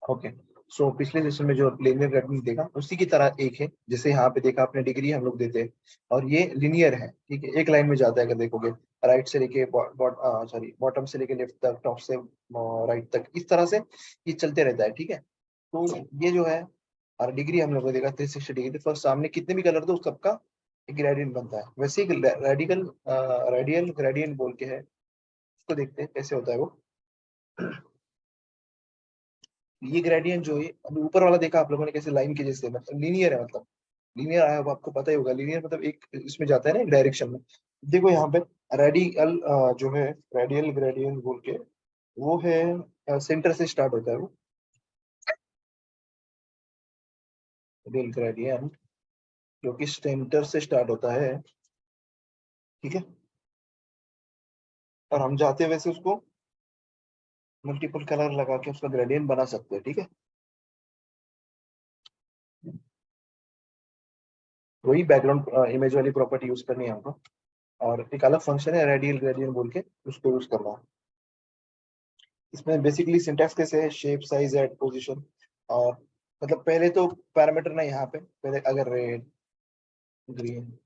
Okay. सो पिछले session में जो लीनियर ग्रेडियंट देखा उसी की तरह एक है, जैसे यहाँ पे देखा आपने डिग्री हम लोग देते हैं, और ये लीनियर है, ठीक है, एक लाइन में जाता है। अगर देखोगे राइट से लेके सॉरी बॉटम से लेके लेफ्ट तक, टॉप से राइट तक, इस तरह से ये चलते रहता है, ठीक है। तो ये जो है, और डिग्री हम लोग ने देखा 360 डिग्री, तो सामने कितने भी कलर दो उस सबका एक ग्रेडियंट बनता है। वैसे ही रेडियल ग्रेडियंट बोल के है, उसको देखते हैं कैसे होता है वो। ये ग्रेडियंट जो है, अभी ऊपर वाला देखा आप लोगों ने कैसे लाइन के जैसे, मतलब लीनियर है, मतलब लीनियर आया अब आपको पता ही होगा, लीनियर मतलब एक इसमें जाता है ना, एक डायरेक्शन में। देखो यहाँ पे रेडियल जो है, रेडियल ग्रेडियंट बोल के वो है, सेंटर से स्टार्ट होता है वो रेडियल ग्रेडियंट, जो कि सेंटर से स्टार्ट होता है, ठीक है। और हम चाहते हैं वैसे उसको मल्टीपल कलर लगा के उसका ग्रेडियंट बना सकते हैं, ठीक है। वही बैकग्राउंड इमेज वाली प्रॉपर्टी यूज करनी है हमको, और एक अलग फंक्शन है रेडियल ग्रेडियंट बोल के, उसको यूज करना है। इसमें बेसिकली सिंटैक्स कैसे है, शेप साइज एट पोजीशन, और मतलब पहले तो पैरामीटर ना, यहाँ पे पहले अगर रेड ग्रीन,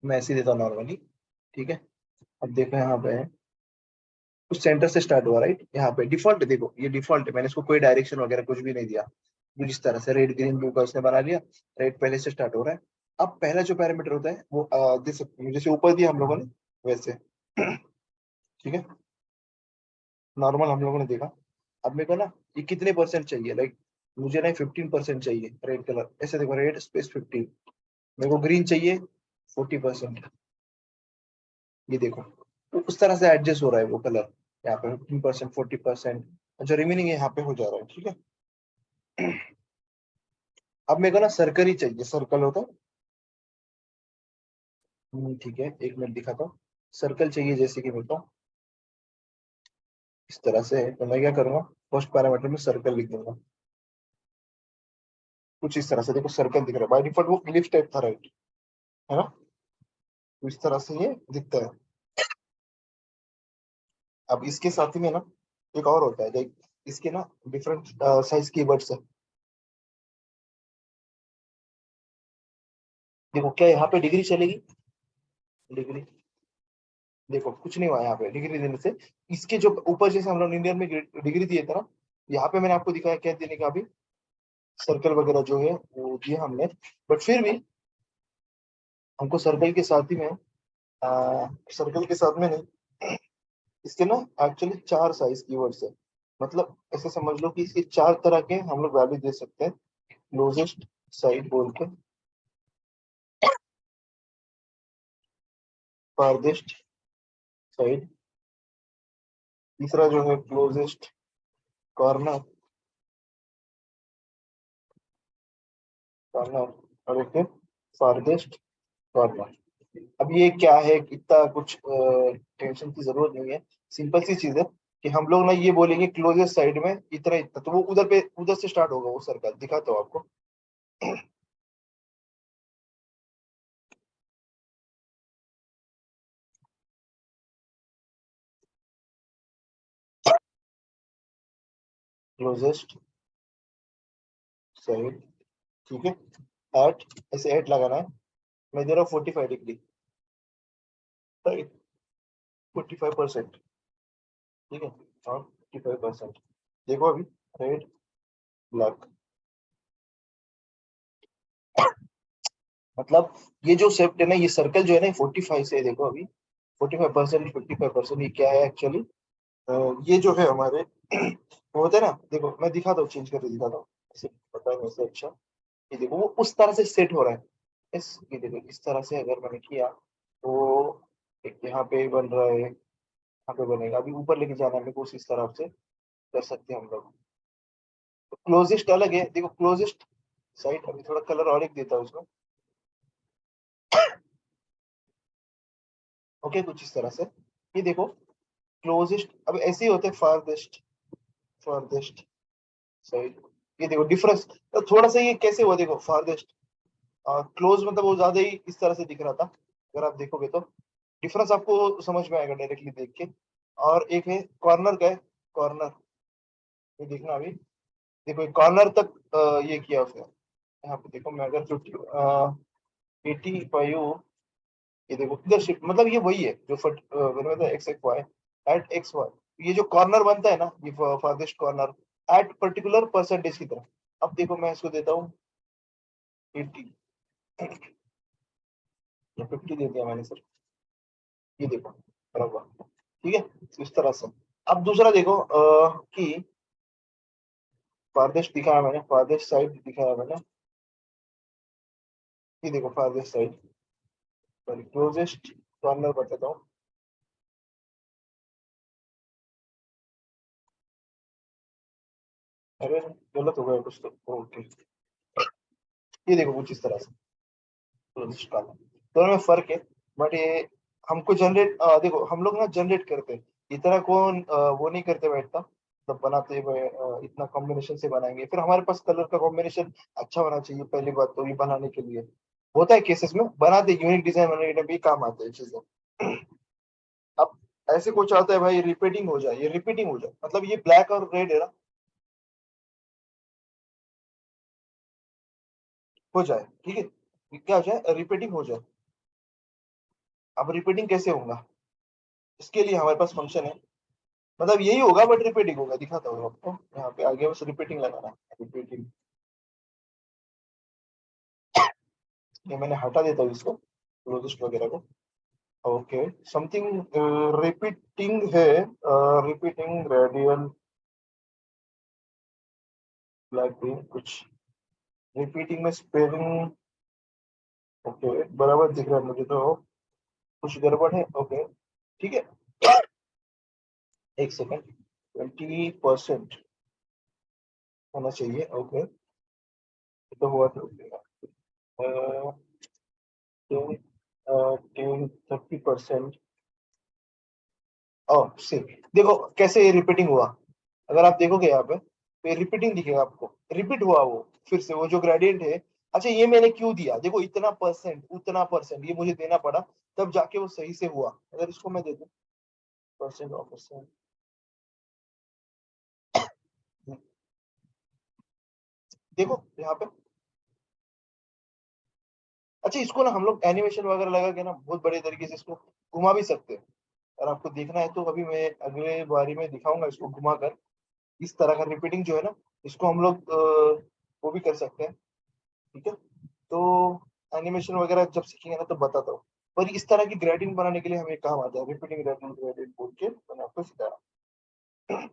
मैं ऐसे ही देता हूँ नॉर्मली, ठीक है। अब देखो यहाँ पे है, उस सेंटर से स्टार्ट हुआ, राइट। यहाँ पे डिफॉल्ट देखो, ये डिफॉल्ट है, मैंने इसको कोई डायरेक्शन वगैरह कुछ भी नहीं दिया। तो जिस तरह से रेड ग्रीन ब्लू का उसने बना लिया, रेड पहले से स्टार्ट हो रहा है। अब पहला जो पैरामीटर होता है वो दे सकते हैं, जैसे ऊपर दिया हम लोगों ने वैसे, ठीक है, नॉर्मल हम लोगों ने देखा। अब मेरे को ना ये कितने परसेंट चाहिए, लाइक मुझे ना 15% चाहिए रेड कलर, ऐसे देखो रेड स्पेस 15, मेरे को ग्रीन चाहिए 40%, ये देखो। तो उस तरह से एडजस्ट हो रहा है वो कलर, यहाँ पे 15% 40%, जो रिमेनिंग है यहाँ पे हो जा रहा है, ठीक है। अब मेरे को ना सर्कल ही चाहिए, सर्कल होता है, ठीक है, एक मिनट दिखाता हूँ। सर्कल चाहिए जैसे कि मेरे को इस तरह से है, तो मैं क्या करूंगा, फर्स्ट पैरामीटर में सर्कल लिख दूंगा, कुछ इस तरह से। देखो सर्कल दिख रहा है, बाय डिफॉल्ट वो इलिप्स टाइप था, राइट, है ना। तो इस तरह से ये दिखता है। अब इसके साथ ही में ना एक और होता है, लाइक इसके ना डिफरेंट साइज कीवर्ड्स है। देखो क्या यहाँ पे डिग्री चलेगी, डिग्री, देखो कुछ नहीं हुआ यहाँ पे डिग्री देने से। इसके जो ऊपर जैसे हम लोग इंडियन में डिग्री दिए थे ना, यहाँ पे मैंने आपको दिखाया क्या देने का, अभी सर्कल वगैरह जो है वो दिया हमने। बट फिर भी हमको सर्कल के साथ ही में सर्कल के साथ में नहीं, इसके ना एक्चुअली चार साइज कीवर्ड्स है। मतलब ऐसे समझ लो कि इसके चार तरह के हम लोग वैल्यू दे सकते हैं, क्लोजेस्ट साइड बोल के, फारदेस्ट साइड, तीसरा जो है क्लोजेस्ट कॉर्नर, कॉर्नर, और एक है फारदेस्ट कॉर्नर। अब ये क्या है, इतना कुछ टेंशन की जरूरत नहीं है, सिंपल सी चीज है कि हम लोग ना ये बोलेंगे क्लोजेस्ट साइड में इतना इतना, तो वो उधर पे उधर से स्टार्ट होगा वो सर्कल, दिखाता हूँ आपको। क्लोजेस्ट साइड, ठीक है, एट, ऐसे एट लगाना है। मैं दे रहा हूँ 45 डिग्री, राइट, 45%, ठीक है, और 55%। देखो अभी रेड ब्लैक, मतलब ये जो सेप्ट है ना, ये सर्कल जो है ना 45 से है, देखो अभी 45%, 55%, ये क्या है एक्चुअली, ये जो है हमारे वो होता है ना, देखो मैं दिखाता हूँ, चेंज करके दिखाता हूँ, ऐसे पता है वैसे, अच्छा ये देखो वो उस तरह से सेट हो रहा है। इस ये देखो इस तरह से अगर मैंने किया तो एक यहाँ पे बन रहा है, यहाँ पे बनेगा, अभी ऊपर लेके जाना है मेरे को, उसी तरफ से कर सकते हैं हम लोग। तो क्लोजेस्ट अलग है, देखो क्लोजेस्ट साइड, अभी थोड़ा कलर और एक देता हूँ उसमें, ओके, कुछ इस तरह से। ये देखो क्लोजेस्ट, अब ऐसे ही होते हैं फारदेस्ट, फारदेस्ट साइड, ये देखो डिफरेंस। तो थोड़ा सा ये कैसे हुआ, देखो फारदेस्ट क्लोज, मतलब वो ज्यादा ही इस तरह से दिख रहा था, अगर आप देखोगे तो डिफरेंस आपको समझ में आएगा डायरेक्टली देख के। और एक है कॉर्नर का है, कॉर्नर, ये देखना अभी, देखो कॉर्नर तक ये किया उसने। यहाँ पे देखो मैं अगर 85, ये देखो इधर शिफ्ट, मतलब ये वही है जो X X Y at X Y, ये जो कॉर्नर बनता है ना, ये farthest corner at particular percentage की तरफ। अब देखो मैं इसको देता हूँ 80 या 50 दे दिया मैंने सर, ये देखो बराबर, ठीक है। तो इस तरह से अब दूसरा देखो कि फार्देस्ट दिखाया मैंने, फार्देस्ट साइड दिखाया मैंने, ये देखो farthest side, sorry closest corner बताता हूँ। अरे गलत हो गया कुछ तो, ओके। ये देखो कुछ इस तरह से क्लोजेस्ट कॉर्नर, दोनों में फर्क है। बट ये हमको जनरेट, देखो हम लोग ना जनरेट करते हैं, इतना कौन वो नहीं करते बैठता, मतलब बनाते हुए इतना कॉम्बिनेशन से बनाएंगे, फिर हमारे पास कलर का कॉम्बिनेशन अच्छा होना चाहिए, पहली बात तो ये बनाने के लिए होता है केसेस में, बनाते यूनिक डिजाइन बनाने में भी काम आते हैं चीजें। अब ऐसे कुछ आता है भाई रिपीटिंग हो जाए, ये रिपीटिंग हो जाए, मतलब ये ब्लैक और रेड है ना, हो जाए, ठीक है, ये क्या हो जाए रिपीटिंग हो जाए। अब रिपीटिंग कैसे होगा, इसके लिए हमारे पास फंक्शन है, मतलब यही होगा बट रिपीटिंग होगा, दिखाता हूँ आपको, यहाँ पे आगे बस रिपीटिंग लगाना है, रिपीटिंग। ये मैंने हटा देता हूँ इसको, क्लोजेस्ट वगैरह को, ओके। समथिंग रिपीटिंग है, रिपीटिंग रेडियल ब्लैक ग्रीन कुछ, रिपीटिंग में स्पेलिंग, ओके बराबर दिख रहा है मुझे तो, कुछ गड़बड़ है, ओके ठीक है। एक सेकेंड, 20% होना चाहिए, ओके, तो हुआ तो 30%। ओ सी, देखो कैसे ये रिपीटिंग हुआ, अगर आप देखोगे यहाँ पे तो ये रिपीटिंग दिखेगा आपको, रिपीट हुआ वो, फिर से वो जो ग्रेडियंट है। अच्छा ये मैंने क्यों दिया, देखो इतना परसेंट उतना परसेंट ये मुझे देना पड़ा, तब जाके वो सही से हुआ। अगर इसको मैं दे दूं परसेंट ऑफ परसेंट, देखो यहाँ पे, अच्छा इसको ना हम लोग एनिमेशन वगैरह लगा के ना बहुत बड़े तरीके से इसको घुमा भी सकते हैं। अगर आपको देखना है तो अभी मैं अगले बारी में दिखाऊंगा इसको घुमा कर, इस तरह का रिपीटिंग जो है ना, इसको हम लोग वो भी कर सकते हैं, ठीक है। तो एनिमेशन वगैरह जब सीखेंगे ना तो बताता हूँ, पर इस तरह की ग्रेडिंग बनाने के लिए हमें काम आता है, रिपीटिंग ग्रेडिंग ग्रेडिंग बोल के मैंने आपको सिखाया।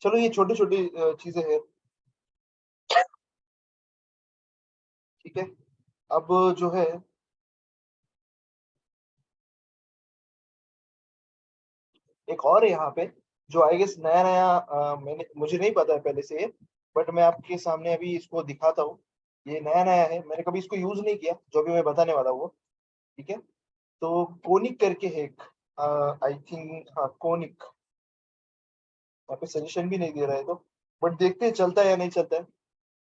चलो ये छोटी छोटी चीजें हैं, ठीक है। अब जो है एक और है यहाँ पे, जो आई गेस नया नया, मैंने मुझे नहीं पता है पहले से, बट मैं आपके सामने अभी इसको दिखाता हूँ। ये नया नया है, मैंने कभी इसको यूज नहीं किया, जो भी मैं बताने वाला हूँ वो, ठीक है। तो कोनिक करके है एक, आई थिंक हाँ कोनिक, यहाँ पे सजेशन भी नहीं दे रहा है तो, बट देखते हैं चलता है या नहीं चलता है।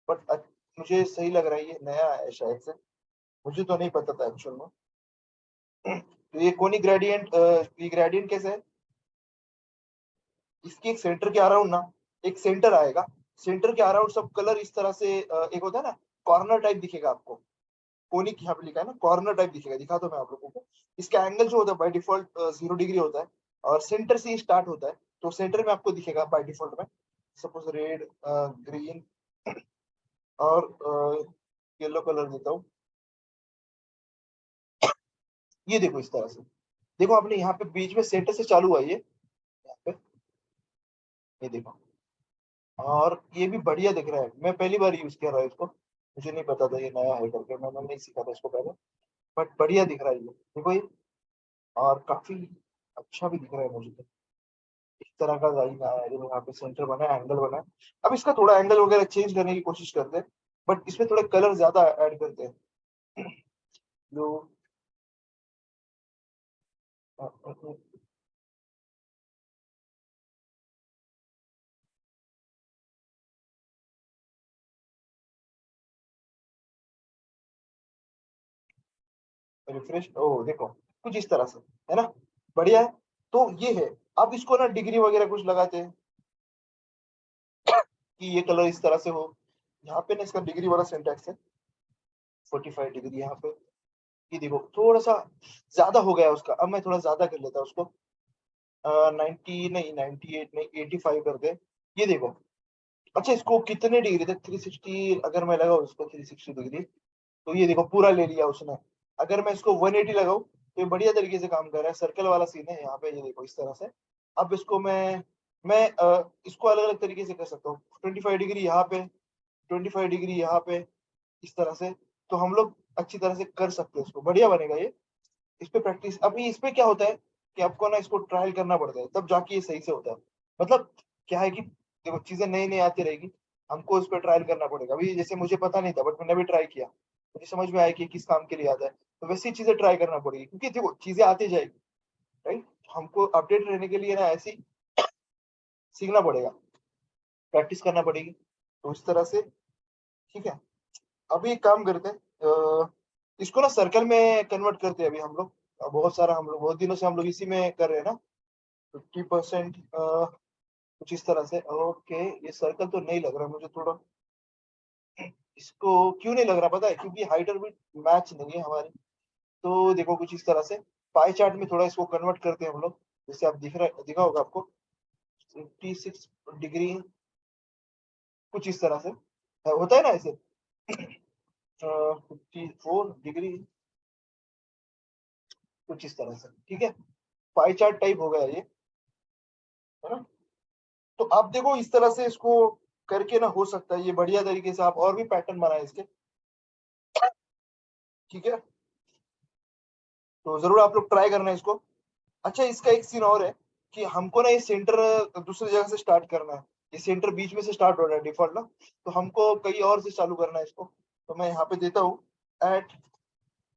बट मुझे सही लग रहा है, ये नया है शायद से, मुझे तो नहीं पता था एक्चुअल में। तो ये कोनिक ग्रेडियंट, ये ग्रेडियंट कैसे है, इसके एक सेंटर के अराउंड ना, एक सेंटर आएगा, सेंटर के अराउंड सब कलर इस तरह से एक होता है ना कॉर्नर टाइप दिखेगा आपको, कोनिक यहाँ पे लिखा है ना कॉर्नर टाइप दिखेगा, दिखा दो मैं आप लोगों को। इसका एंगल जो होता है बाय डिफॉल्ट 0 डिग्री होता है, और सेंटर से ही स्टार्ट होता है, तो सेंटर में आपको दिखेगा बाय डिफॉल्ट में, सपोज रेड ग्रीन और येलो कलर देता हूँ। ये देखो इस तरह से, देखो आपने यहाँ पे बीच में सेंटर से चालू हुआ ये, यहाँ पे ये देखो, और ये भी बढ़िया दिख रहा है, मैं पहली बार यूज कर रहा हूँ इसको, मुझे नहीं पता था ये नया है करके, मैंने नहीं सीखा था इसको पहले, बट बढ़िया दिख रहा है ये देखो ये, और काफी अच्छा भी दिख रहा है मुझे तो। इस तरह का लाइन आया है, जो यहाँ पे सेंटर बना है, एंगल बना है। अब इसका थोड़ा एंगल वगैरह चेंज करने की कोशिश करते हैं, बट इसमें थोड़ा कलर ज्यादा ऐड करते हैं, जो रिफ्रेश, ओ देखो कुछ इस तरह से, है ना, बढ़िया है। तो ये है, अब इसको ना डिग्री वगैरह कुछ लगाते हैं, कि ये कलर इस तरह से हो। यहाँ पे ना इसका डिग्री वाला सिंटैक्स है 45 डिग्री यहाँ पे। ये देखो थोड़ा सा ज्यादा हो गया उसका, अब मैं थोड़ा ज्यादा कर लेता उसको 90 नहीं 98 नहीं 85 कर दे। ये देखो अच्छा इसको कितने डिग्री तक 360 अगर मैं लगाऊं इसको 360 डिग्री, तो ये देखो पूरा ले लिया उसने। अगर मैं इसको 180 लगाऊं तो ये बढ़िया तरीके से काम कर रहा है, सर्कल वाला सीन है यहाँ पे, ये देखो इस तरह से। अब इसको मैं इसको अलग अलग तरीके से कर सकता हूँ, 25 डिग्री यहाँ पे, 25 डिग्री यहाँ पे, इस तरह से। तो हम लोग अच्छी तरह से कर सकते हैं, इसको बढ़िया बनेगा ये। इस पे प्रैक्टिस, अभी इस पे क्या होता है कि आपको ना इसको ट्रायल करना पड़ता है, तब जाके ये सही से होता है। मतलब क्या है कि देखो चीजें नई नई आती रहेगी, हमको इस पे ट्रायल करना पड़ेगा। अभी जैसे मुझे पता नहीं था बट मैंने भी ट्राई किया, मुझे समझ में आया कि किस काम के लिए आता है, तो वैसी चीजें ट्राई करना पड़ेगी, क्योंकि देखो चीजें आती जाएगी, राइट। हमको अपडेट रहने के लिए ना ऐसी सीखना पड़ेगा, प्रैक्टिस करना पड़ेगी, तो इस तरह से। ठीक है, अभी एक काम करते हैं, इसको ना सर्कल में कन्वर्ट करते हैं अभी हम लोग। बहुत सारा हम लोग बहुत दिनों से हम लोग इसी में कर रहे हैं ना, 50% कुछ इस तरह से। ओके, ये सर्कल तो नहीं लग रहा मुझे थोड़ा, इसको क्यों नहीं लग रहा पता है, क्योंकि हाइट और विड्थ मैच नहीं है हमारी। तो देखो कुछ इस तरह से पाई चार्ट में थोड़ा इसको कन्वर्ट करते हैं हम लोग, जैसे आप दिखा होगा आपको 56 डिग्री कुछ इस तरह से होता है ना ऐसे 54 डिग्री कुछ इस तरह से। ठीक है, पाई चार्ट टाइप हो गया ये, है ना। तो आप देखो इस तरह से इसको करके ना हो सकता है ये बढ़िया तरीके से आप और भी पैटर्न बनाए इसके। ठीक है, तो जरूर आप लोग ट्राई करना इसको। अच्छा इसका एक सीन और है कि हमको ना ये सेंटर दूसरी जगह से स्टार्ट करना है, ये सेंटर बीच में से स्टार्ट हो रहा है डिफॉल्ट ना, तो हमको कहीं और से चालू करना है इसको। तो मैं यहाँ पे देता हूँ एट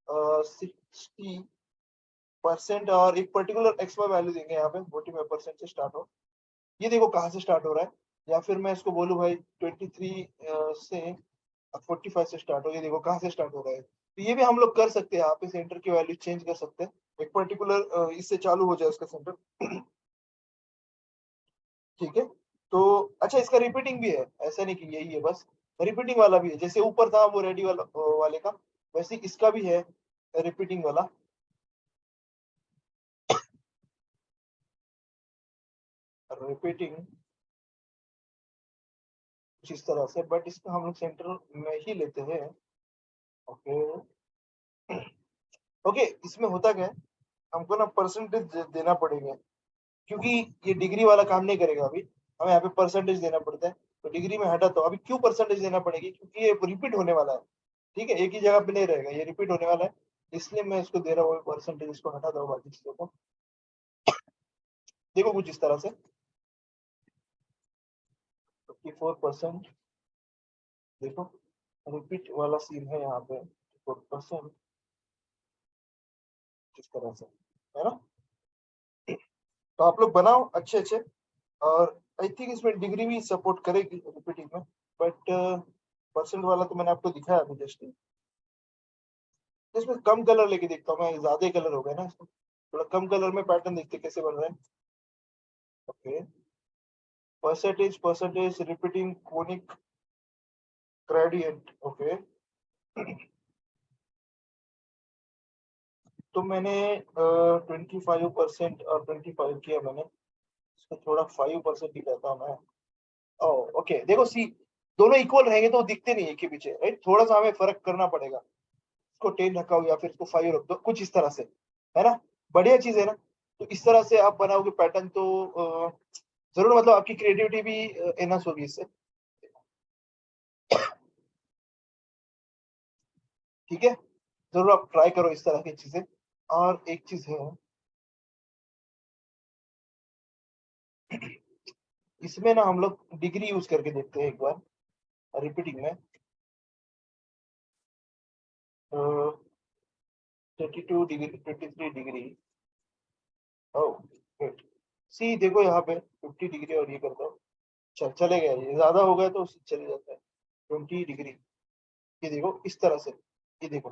60% और एक पर्टिकुलर एक्स वाई वैल्यू देंगे यहाँ पे 45% से स्टार्ट हो। ये देखो कहाँ से स्टार्ट हो रहा है, या फिर मैं इसको बोलूँ भाई 23 से 45 से स्टार्ट हो, ये देखो कहाँ से स्टार्ट हो रहा है। तो ये भी हम लोग कर सकते हैं, यहाँ पे सेंटर की वैल्यू चेंज कर सकते हैं, एक पर्टिकुलर इससे चालू हो जाए उसका सेंटर। ठीक है, तो अच्छा इसका रिपीटिंग भी है, ऐसा नहीं कि यही है बस, रिपीटिंग वाला भी है, जैसे ऊपर था वो रेडी वाला वाले का, वैसे इसका भी है रिपीटिंग वाला। रिपीटिंग कुछ इस तरह से, बट इसका हम लोग सेंटर में ही लेते हैं। ओके ओके, इसमें होता क्या है, हमको ना परसेंटेज देना पड़ेगा, क्योंकि ये डिग्री वाला काम नहीं करेगा अभी, हमें यहाँ पे परसेंटेज देना पड़ता है। तो डिग्री में हटा, तो अभी क्यों परसेंटेज देना पड़ेगी, क्योंकि ये रिपीट होने वाला है। ठीक है, एक ही जगह पे नहीं रहेगा, ये रिपीट होने वाला है, इसलिए मैं इसको दे रहा हूँ परसेंटेज, इसको हटा दो बाकी चीजों को। देखो कुछ इस तरह से 54%, देखो रिपीट वाला सीन है यहाँ पे 54% इस तरह से, है ना। तो आप लोग बनाओ अच्छे अच्छे, और आई थिंक इसमें डिग्री भी सपोर्ट करेगी रिपीटिंग में, बट परसेंट वाला तो मैंने आपको दिखाया अभी जस्ट। इसमें कम कलर लेके देखता हूँ मैं, ज्यादा कलर हो गया ना इसमें, थोड़ा कम कलर में पैटर्न देखते कैसे बन रहा है। Okay, percentage repeating conic gradient. Okay, तो मैंने 25% और 25 किया मैंने, इसको थोड़ा 5% ही कहता हूँ मैं। ओ ओके, देखो सी, दोनों इक्वल रहेंगे तो वो दिखते नहीं है के पीछे, राइट, थोड़ा सा हमें फर्क करना पड़ेगा, इसको 10 रखा हो या फिर इसको 5 रख दो कुछ इस तरह से, है ना। बढ़िया चीज है ना। तो इस तरह से आप बनाओगे पैटर्न तो जरूर मतलब आपकी क्रिएटिविटी भी एनहांस होगी इससे। ठीक है, जरूर आप ट्राई करो इस तरह की चीजें। और एक चीज है इसमें ना, हम लोग डिग्री यूज करके देखते हैं एक बार रिपीटिंग में। 32 डिग्री 23 डिग्री, ओह गुड। सी देखो यहाँ पे 50 डिग्री और ये कर दो, चले गए, ये ज्यादा हो गया तो चले जाता है 20 डिग्री। ये देखो इस तरह से, ये देखो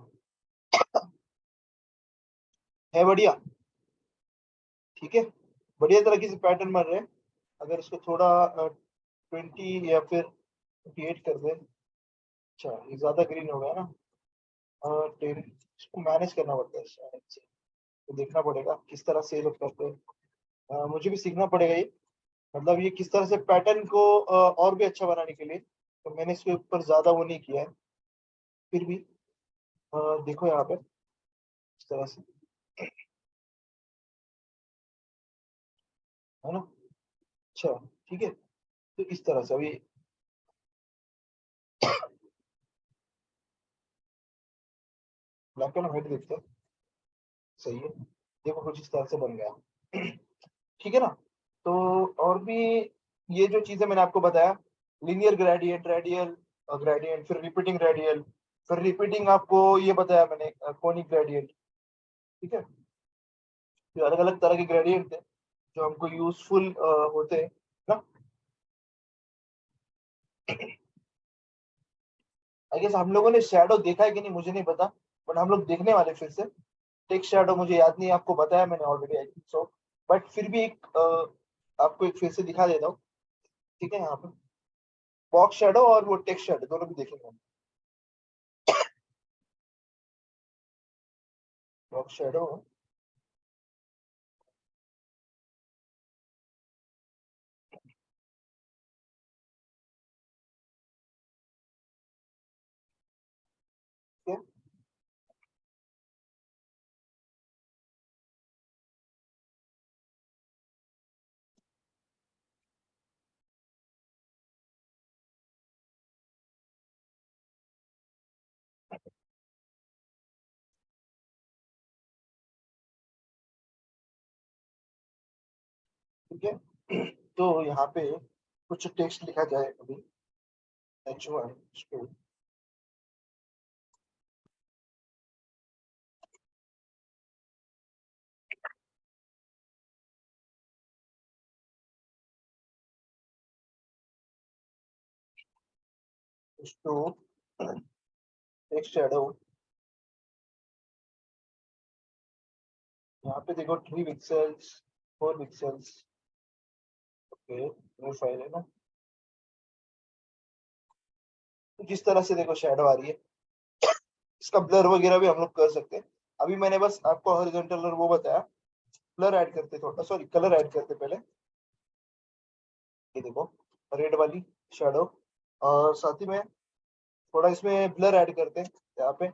है बढ़िया। ठीक है, बढ़िया तरीके से पैटर्न बन रहे हैं। अगर इसको थोड़ा 20 या फिर 28 कर दे। अच्छा ये ज्यादा ग्रीन हो गया ना। और 10 इसको मैनेज करना पड़ता है शायद से। तो देखना पड़ेगा किस तरह से ये लोग करते हैं। मुझे भी सीखना पड़ेगा ये, मतलब ये किस तरह से पैटर्न को और भी अच्छा बनाने के लिए। तो मैंने इसके ऊपर ज्यादा वो नहीं किया है, फिर भी देखो यहाँ पे इस तरह से, है ना। अच्छा ठीक है, तो इस तरह से अभी ब्लैक एंड व्हाइट देखते हैं। सही है, देखो कुछ इस तरह से बन गया। ठीक है ना। तो और भी ये जो चीजें मैंने आपको बताया, लीनियर ग्रेडियंट, रेडियल ग्रेडियंट, फिर रिपीटिंग रेडियल, फिर रिपीटिंग आपको ये बताया मैंने कोनिक ग्रेडियंट। ठीक है, तो अलग अलग तरह के ग्रेडियंट है जो हमको यूजफुल होते हैं ना। आई गेस हम लोगों ने शैडो देखा है कि नहीं मुझे नहीं पता, बट हम लोग देखने वाले फिर से। टेक्स्ट शैडो मुझे याद नहीं, आपको बताया मैंने already I think so, but फिर भी एक आपको एक फिर से दिखा देता हूँ। ठीक है, यहाँ पे बॉक्स शैडो और वो टेक्स्ट शैडो दोनों भी देखेंगे हम। बॉक्स शैडो, ठीक है। तो यहाँ पे कुछ टेक्स्ट लिखा जाए अभी। H1 to text shadow. यहाँ पे देखो 3 pixels, 4 pixels. Okay, new file है ना। तो जिस तरह से देखो शैडो आ रही है, इसका ब्लर वगैरह भी हम लोग कर सकते हैं। अभी मैंने बस आपको हॉरिजॉन्टल और वो बताया। ब्लर ऐड करते थोड़ा, सॉरी कलर ऐड करते पहले। ये देखो रेड वाली शैडो, और साथ ही में थोड़ा इसमें ब्लर ऐड करते हैं यहाँ पे।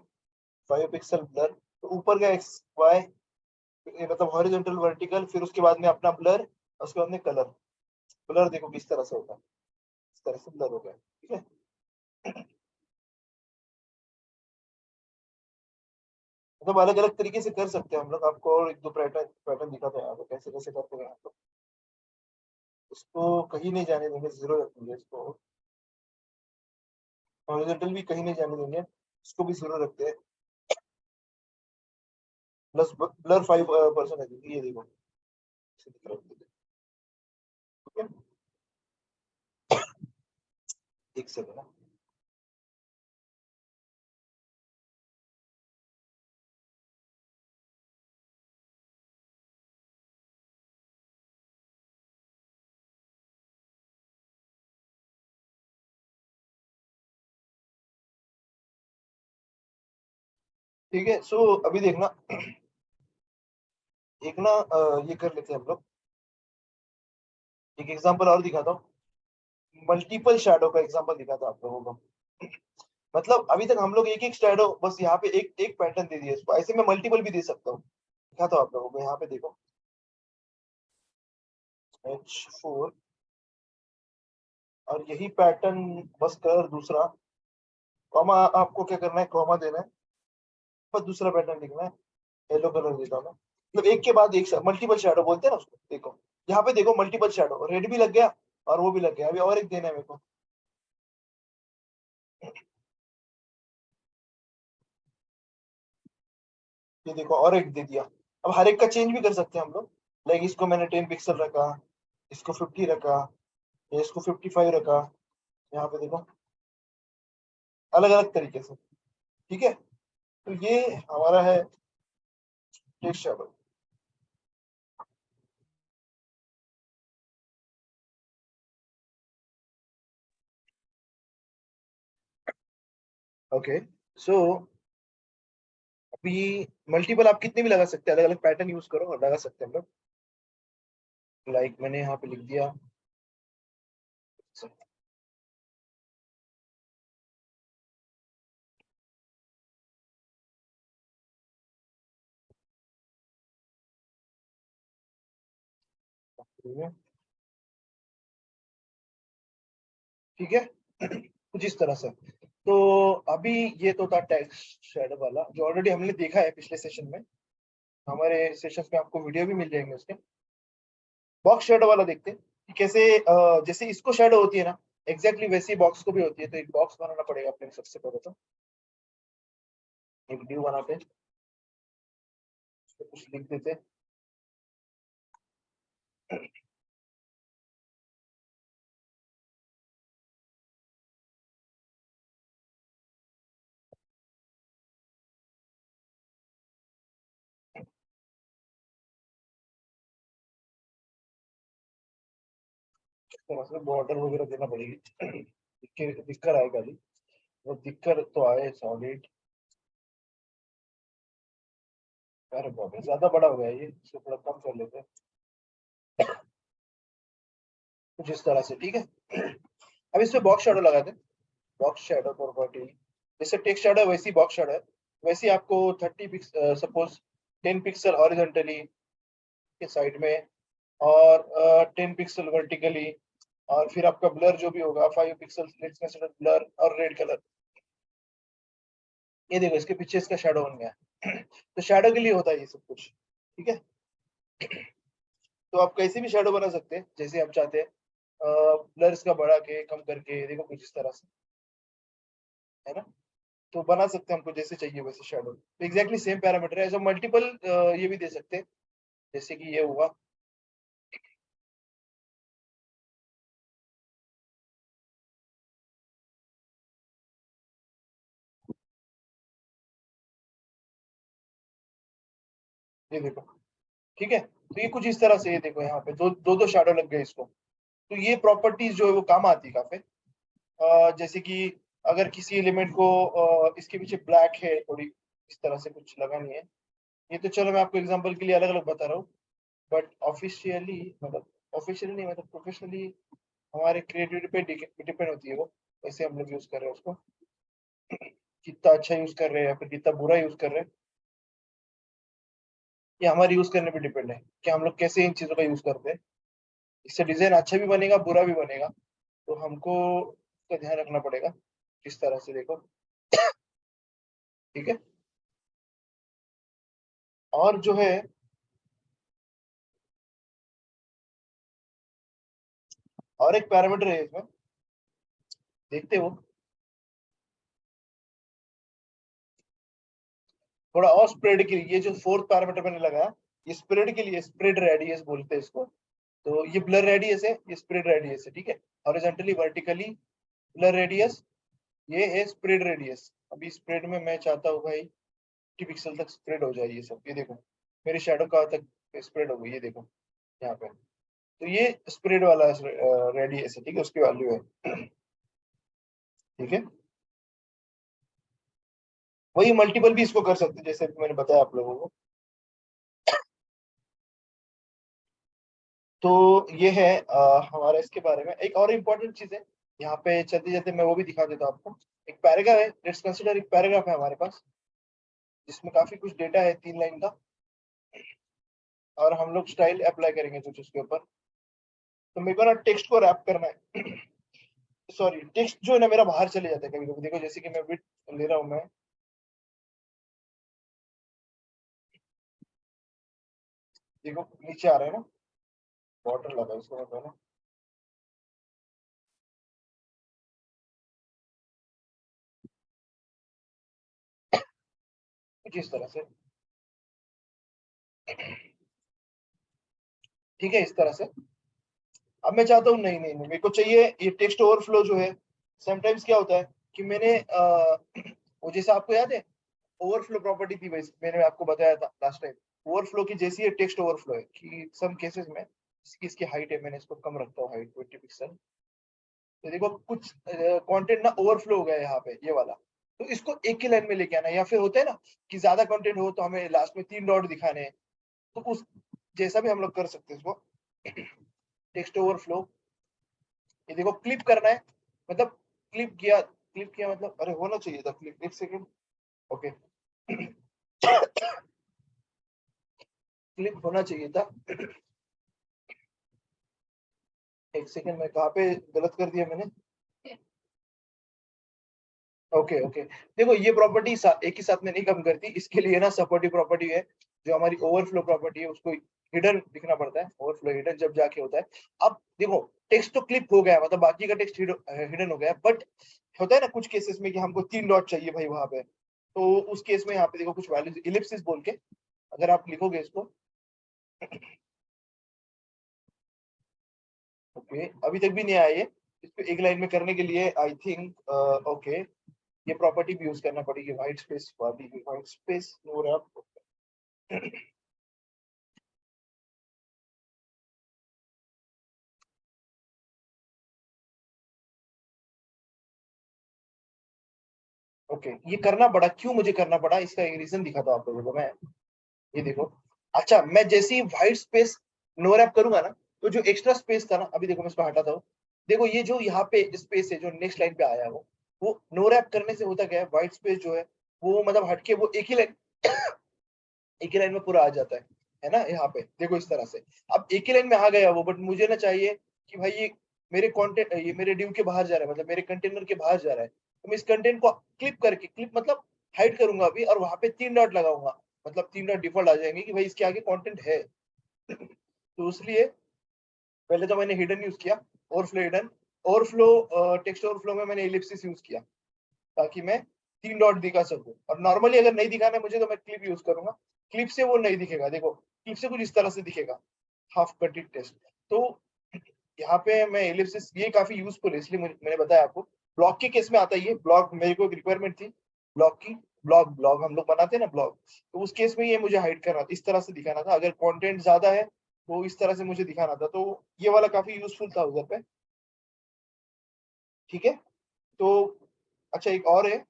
5 पिक्सल ब्लर, तो ऊपर का एक्स वाई, ये मतलब हॉरिजॉन्टल वर्टिकल, फिर उसके बाद में अपना ब्लर, उसके बाद में कलर। ब्लर देखो किस तरह से होता है, इस तरह से ब्लर हो गया। ठीक है, मतलब अलग अलग तरीके से कर सकते हैं हम लोग। आपको और एक दो पैटर्न पैटर्न दिखाते हैं यहाँ पे कैसे कैसे करते हैं यहाँ पे। इसको कहीं नहीं जाने देंगे, जीरो रखेंगे इसको। हॉरिजॉन्टल भी कहीं नहीं जाने देंगे, इसको भी जीरो रखते हैं। प्लस ब्लर 5% है, क्योंकि ये देखो इसे दिख रहा है। ठीक है, एक सेकंड ना। ठीक है, सो अभी देखना, एक ना ये कर लेते हैं हम लोग। एक एग्जांपल और दिखाता हूँ, मल्टीपल शैडो का एग्जांपल दिखाता हूँ आप लोगों को। मतलब अभी तक हम लोग एक एक शैडो बस यहाँ पे एक एक पैटर्न दे दिया इसको, ऐसे मैं मल्टीपल भी दे सकता हूँ। दिखाता हूँ आप लोगों को, यहाँ पे देखो H4, और यही पैटर्न बस कलर दूसरा, कॉमा आपको क्या करना है, कॉमा देना है, बस दूसरा पैटर्न लिखना है। येलो कलर देता हूँ मैं, मतलब एक के बाद एक मल्टीपल शैडो बोलते हैं ना उसको। देखो यहाँ पे देखो मल्टीपल शैडो, रेड भी लग गया और वो भी लग गया। अभी और एक देना है मेरे को। ये देखो और एक दे दिया। अब हर एक का चेंज भी कर सकते हैं हम लोग। लाइक इसको मैंने 10 पिक्सल रखा, इसको 50 रखा, या इसको 55 रखा। यहाँ पे देखो अलग अलग तरीके से। ठीक है, तो ये हमारा है टेक्स्ट शैडो। ओके, सो अभी मल्टीपल आप कितने भी लगा सकते हैं, अलग अलग पैटर्न यूज करो और लगा सकते हैं हम लोग। लाइक मैंने यहाँ पे लिख दिया, ठीक है। कुछ इस तरह से। तो अभी ये तो था टेक्स्ट शेडो वाला जो ऑलरेडी हमने देखा है पिछले सेशन में, हमारे सेशंस में आपको वीडियो भी मिल जाएंगे उसके। बॉक्स शेडो वाला देखते हैं कि कैसे जैसे इसको शेडो होती है ना, एग्जैक्टली वैसी बॉक्स को भी होती है। तो एक बॉक्स बनाना पड़ेगा अपने को सबसे पहले। तो एक ड्यू बनाते हैं, उसको कुछ लिख देते हैं। इस तरह से बॉर्डर वगैरह देना पड़ेगी। दिक्कत आएगा नहीं, वो दिक्कत तो आए सॉलिड। अरे बाप रे, ज्यादा बड़ा हो गया ये, इसको थोड़ा कम कर लेते हैं कुछ इस तरह से, ठीक है। अब इसमें बॉक्स शैडो लगाते हैं। बॉक्स शैडो प्रॉपर्टी, जैसे टेक्स्ट शैडो वैसी बॉक्स शैडो है। वैसे आपको 30 पिक्स सपोज 10 पिक्सल हॉरिजॉन्टली के साइड में, और 10 पिक्सल वर्टिकली, और फिर आपका ब्लर जो भी होगा 5 पिक्सल, लेट्स कंसीडर ब्लर और रेड कलर। ये देखो इसके पीछे इसका शैडो बन गया। तो शैडो के लिए होता है ये सब कुछ, ठीक है। तो आप कैसे भी शैडो बना सकते हैं जैसे आप चाहते हैं, ब्लर इसका बढ़ा के कम करके, देखो कुछ इस तरह से, है ना। तो बना सकते हैं हमको जैसे चाहिए वैसे शैडो। तो एग्जैक्टली सेम पैरामीटर है, ऐसा मल्टीपल ये भी दे सकते हैं, जैसे कि ये हुआ। ये देखो, ठीक है। तो ये कुछ इस तरह से, ये देखो यहाँ पे दो दो दो शैडो लग गए इसको। तो ये प्रॉपर्टीज जो है वो काम आती है काफी। जैसे कि अगर किसी एलिमेंट को इसके पीछे ब्लैक है थोड़ी, इस तरह से कुछ लगानी है। ये तो चलो मैं आपको एग्जांपल के लिए अलग अलग बता रहा हूँ, बट ऑफिशियली मतलब, ऑफिशियली नहीं मतलब प्रोफेशनली हमारे क्रिएटिविटी पे डिपेंड होती है वो, कैसे हम लोग यूज कर रहे हैं उसको, कितना अच्छा यूज कर रहे हैं या फिर कितना बुरा यूज कर रहे हैं। ये हमारे यूज करने पे डिपेंड है कि हम लोग कैसे इन चीजों का यूज करते हैं। इससे डिजाइन अच्छा भी बनेगा बुरा भी बनेगा, तो हमको उसका ध्यान रखना पड़ेगा किस तरह से, देखो, ठीक है। और जो है, और एक पैरामीटर है इसमें, देखते हो, थोड़ा और स्प्रेड के लिए ये जो फोर्थ पैरामीटर मैंने लगाया, ये स्प्रेड के लिए, स्प्रेड रेडियस बोलते हैं इसको। तो ये ब्लर रेडियस है, ये स्प्रेड रेडियस है, ठीक है। हॉरिजॉन्टली वर्टिकली ब्लर रेडियस, ये है स्प्रेड रेडियस। अभी स्प्रेड में मैं चाहता हूँ भाई 50 पिक्सल तक स्प्रेड हो जाए ये सब। ये देखो मेरी शेडो कहाँ तक स्प्रेड हो गई, ये देखो यहाँ पे। तो ये स्प्रेड वाला रेडियस है, ठीक है, उसकी वैल्यू है, ठीक है। वही मल्टीपल भी इसको कर सकते हैं जैसे मैंने बताया आप लोगों को। तो ये है हमारा इसके बारे में। एक और इम्पोर्टेंट चीज है, यहाँ पे चलते चलते मैं वो भी दिखा देता हूँ आपको। एक पैराग्राफ है, लेट्स कंसीडर एक पैराग्राफ है हमारे पास, जिसमें काफी कुछ डेटा है 3 लाइन का, और हम लोग स्टाइल अप्लाई करेंगे कुछ उसके ऊपर। तो मेरे को ना टेक्स्ट को रैप करना है। सॉरी, टेक्स्ट जो है ना मेरा बाहर चले जाता है कभी कभी। देखो जैसे कि मैं विड्थ ले रहा हूँ मैं, देखो नीचे आ रहा है ना, बॉर्डर लगा है इसको मैं पहले, कुछ इस तरह से, ठीक है, इस तरह से। अब मैं चाहता हूँ नहीं नहीं नहीं, मेरे को चाहिए ये टेक्स्ट ओवरफ्लो जो है। समटाइम्स क्या होता है कि मैंने वो जैसे आपको याद है ओवरफ्लो प्रॉपर्टी थी, वैसे मैंने आपको बताया था लास्ट टाइम। ओवरफ्लो की जैसी ये टेक्स्ट ओवरफ्लो है कि सम केसेस में इसकी इसकी हाइट है, मैंने इसको कम रखता हूँ हाइट 20 पिक्सल। तो देखो कुछ कंटेंट ना ओवरफ्लो हो गया है यहाँ पे, ये वाला। तो इसको एक ही लाइन में लेके आना है, या फिर होता है ना कि ज्यादा कंटेंट हो तो हमें लास्ट में 3 डॉट दिखाने हैं, तो उस जैसा भी हम लोग कर सकते हैं इसको। टेक्स्ट ओवरफ्लो, ये देखो क्लिप करना है, मतलब क्लिप किया मतलब, अरे होना चाहिए था क्लिप, एक सेकेंड, ओके। क्लिप होना चाहिए था। एक सेकेंड, मैं कहाँ पे गलत कर दिया मैंने। ओके ओके, देखो ये प्रॉपर्टी एक ही साथ में नहीं कम करती, इसके लिए ना सपोर्टिव प्रॉपर्टी है, जो हमारी ओवरफ्लो प्रॉपर्टी है, उसको हिडन दिखना पड़ता है, ओवरफ्लो हिडन जब जाके होता है। अब देखो टेक्स्ट तो क्लिप हो गया, मतलब बाकी का टेक्स्ट हिडन हो गया, बट होता है ना कुछ केसेस में कि हमको 3 डॉट चाहिए भाई वहां पे, तो उस केस में यहाँ पे देखो कुछ वैल्यूज इलिप्सिस बोल के अगर आप लिखोगे इसको, ओके अभी तक भी नहीं आया ये, इसको एक लाइन में करने के लिए आई थिंक ओके ये प्रॉपर्टी भी यूज करना पड़ेगी, व्हाइट स्पेस वाली, white space no wrap. Okay ये करना पड़ा, क्यों मुझे करना पड़ा, इसका एक रीजन दिखाता हूँ आप लोगों को मैं। ये देखो, अच्छा मैं जैसे ही व्हाइट स्पेस नो रैप करूंगा ना, तो जो एक्स्ट्रा स्पेस था ना, अभी देखो मैं इसको हटाता हूँ, देखो ये जो यहाँ पे स्पेस है जो नेक्स्ट लाइन पे आया है, वो नो रैप करने से होता क्या है, व्हाइट स्पेस जो है वो मतलब हटके वो एक ही लाइन एक ही लाइन में पूरा आ जाता है ना, यहाँ पे देखो इस तरह से। अब एक ही लाइन में आ गया वो, बट मुझे ना चाहिए कि भाई ये मेरे कंटेंट, ये मेरे डिव के बाहर जा रहा है, मतलब मेरे कंटेनर के बाहर जा रहा है, तो मैं इस कंटेंट को क्लिप करके, क्लिप मतलब हाइड करूंगा अभी, और वहां पे 3 डॉट लगाऊंगा, मतलब 3 डॉट डिफॉल्ट आ जाएंगे कि भाई इसके आगे कंटेंट है। तो इसलिए पहले तो मैंने हिडन यूज किया, overflow hidden, overflow text overflow में मैंने इलिप्सिस यूज किया, ताकि मैं 3 डॉट दिखा सकूं, और नॉर्मली अगर नहीं दिखाना है मुझे तो मैं क्लिप यूज करूंगा, क्लिप से वो नहीं दिखेगा, देखो क्लिप से कुछ इस तरह से दिखेगा, हाफ कटेड टेस्ट। तो यहाँ पे मैं एलिप्सिस ये काफी यूजफुल है, इसलिए मैंने बताया आपको। ब्लॉग के केस में आता है ये, ब्लॉग मेरे को एक रिक्वायरमेंट थी ब्लॉग की, ब्लॉग ब्लॉग हम लोग बनाते हैं ना ब्लॉग, तो उस केस में ये मुझे हाइड करना था, इस तरह से दिखाना था, अगर कंटेंट ज्यादा है तो इस तरह से मुझे दिखाना था, तो ये वाला काफी यूजफुल था उधर पे। ठीक है, तो अच्छा एक और है,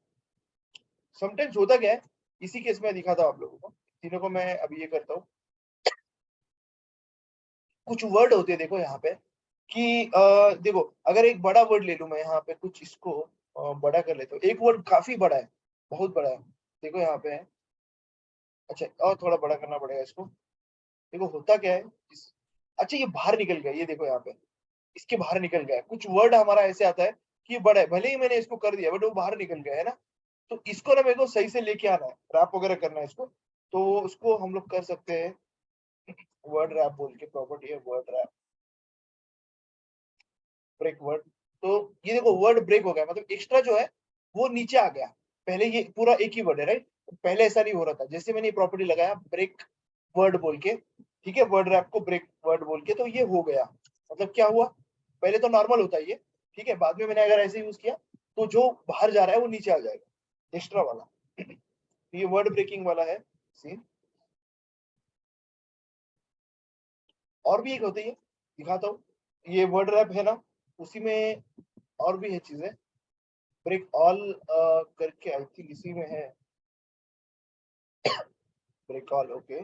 समटाइम्स होता क्या है, इसी केस में दिखाता हूँ आप लोगों को, तीनों को मैं अभी ये करता हूँ। कुछ वर्ड होते हैं देखो यहाँ पे कि देखो अगर एक बड़ा वर्ड ले लूं मैं यहाँ पे, कुछ इसको बड़ा कर लेता हूँ, एक वर्ड काफी बड़ा है, बहुत बड़ा है, देखो यहाँ पे है, अच्छा और थोड़ा बड़ा करना पड़ेगा इसको। देखो होता क्या है अच्छा ये बाहर निकल गया, ये देखो यहाँ पे इसके बाहर निकल गया, कुछ वर्ड हमारा ऐसे आता है कि ये बड़ा है, भले ही मैंने इसको कर दिया बट वो बाहर निकल गया है ना, तो इसको ना मेरे को सही से लेके आना है, रैप वगैरह करना है इसको, तो उसको हम लोग कर सकते हैं, वर्ड रैप बोल के प्रॉपर्टी है, वर्ड रैप ब्रेक वर्ड। तो ये देखो वर्ड ब्रेक हो गया, मतलब एक्स्ट्रा जो है वो नीचे आ गया, पहले ये पूरा एक ही वर्ड है राइट, पहले ऐसा नहीं हो रहा था, जैसे मैंने ये प्रॉपर्टी लगाया ब्रेक वर्ड बोल के, ठीक है वर्ड रैप को ब्रेक वर्ड बोल के, तो ये हो गया, मतलब क्या हुआ, पहले तो नॉर्मल होता है ये, ठीक है, बाद में मैंने अगर ऐसे यूज किया तो जो बाहर जा रहा है वो नीचे आ जाएगा, एक्स्ट्रा वाला। तो ये वर्ड ब्रेकिंग वाला है सीन। और भी एक होती है, दिखाता हूँ, ये वर्ड रैप है ना, उसी में और भी है चीजें, ब्रेक ऑल करके आई थिंक इसी में है, break all okay,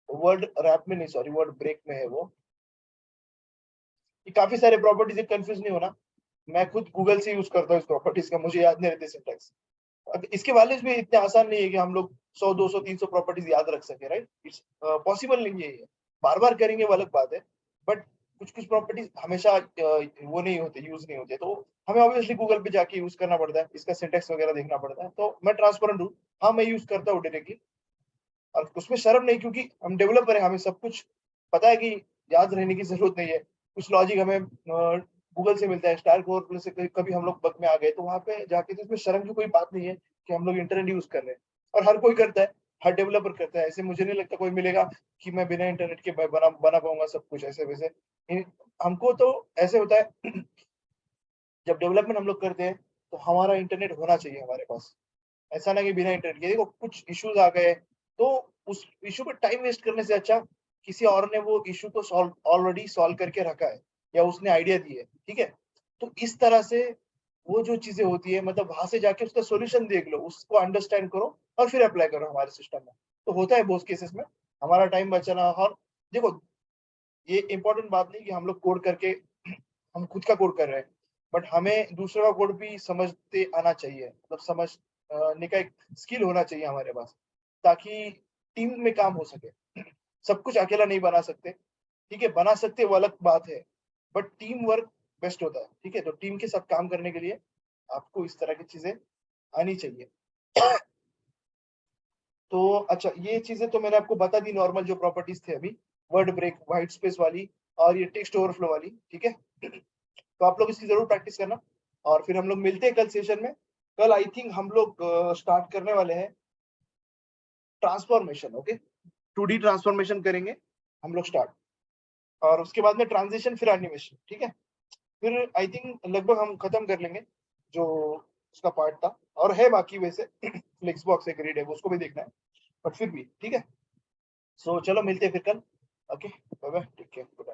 word wrap में नहीं, सॉरी वर्ड ब्रेक में है वो। ये काफी सारे प्रॉपर्टीज है, कंफ्यूज नहीं होना, मैं खुद गूगल से यूज करता हूँ इस प्रॉपर्टीज का, मुझे याद नहीं रहते सिंटैक्स। इसके वैल्यूज भी इतने आसान नहीं है कि हम लोग 100 200 300 प्रॉपर्टीज याद रख सके, राइट, इट्स पॉसिबल नहीं है ये, बार बार करेंगे वो अलग बात है, बट कुछ कुछ प्रॉपर्टीज हमेशा वो नहीं होते, यूज नहीं होते, तो हमें ऑब्वियसली गूगल पे जाके यूज करना पड़ता है, इसका सिंटेक्स वगैरह देखना पड़ता है, तो मैं ट्रांसपेरेंट हूँ, हाँ मैं यूज करता हूँ डायरेक्टली, और उसमें शर्म नहीं, क्योंकि हम डेवलपर है, हमें सब कुछ पता है कि याद रहने की जरूरत नहीं है, कुछ लॉजिक हमें गूगल से मिलता है, स्टार ओवरफ्लो से कभी हम लोग बग में आ गए तो वहां पे जाके, तो इसमें शर्म की कोई बात नहीं है कि हम लोग इंटरनेट यूज कर रहे हैं, और हर कोई करता है, हर डेवलपर करता है, ऐसे मुझे नहीं लगता कोई मिलेगा कि मैं बिना इंटरनेट के बना पाऊंगा सब कुछ ऐसे वैसे। हमको तो ऐसे होता है, जब डेवलपमेंट हम लोग करते हैं तो हमारा इंटरनेट होना चाहिए हमारे पास, ऐसा ना कि बिना इंटरनेट के, देखो कुछ इश्यूज आ गए तो उस इशू पे टाइम वेस्ट करने से अच्छा किसी और ने वो इशू को सॉल्व ऑलरेडी सॉल्व करके रखा है, या उसने आइडिया दी है, ठीक है, तो इस तरह से वो जो चीजें होती है, मतलब वहां से जाके उसका सॉल्यूशन देख लो, उसको अंडरस्टैंड करो और फिर अप्लाई करो हमारे सिस्टम में। तो होता है बहुत केसेस में, हमारा टाइम बचाना। और देखो, ये इंपॉर्टेंट बात नहीं कि हम लोग कोड करके हम खुद का कोड कर रहे हैं, बट हमें दूसरों का कोड भी समझते आना चाहिए, मतलब समझने का एक स्किल होना चाहिए हमारे पास, ताकि टीम में काम हो सके। सब कुछ अकेला नहीं बना सकते, ठीक है, बना सकते वो अलग बात है, बट टीम वर्क बेस्ट होता है, ठीक है। तो टीम के साथ काम करने के लिए आपको इस तरह की चीजें आनी चाहिए। तो अच्छा, ये चीजें तो मैंने आपको बता दी, नॉर्मल जो प्रॉपर्टीज थे अभी, वर्ड ब्रेक, व्हाइट स्पेस वाली, और ये टेक्स्ट ओवरफ्लो वाली, ठीक है। तो आप लोग इसकी जरूर प्रैक्टिस करना, और फिर हम लोग मिलते हैं कल सेशन में। कल आई थिंक हम लोग स्टार्ट करने वाले हैं ट्रांसफॉर्मेशन, ओके, 2D ट्रांसफॉर्मेशन करेंगे हम लोग स्टार्ट, और उसके बाद में ट्रांजिशन, फिर एनिमेशन, ठीक है। फिर आई थिंक लगभग हम खत्म कर लेंगे जो उसका पार्ट था, और है बाकी वैसे फ्लेक्सबॉक्स एक रीड है, वो उसको भी देखना है, बट फिर भी ठीक है। सो चलो मिलते हैं फिर कल, okay, bye bye, take care.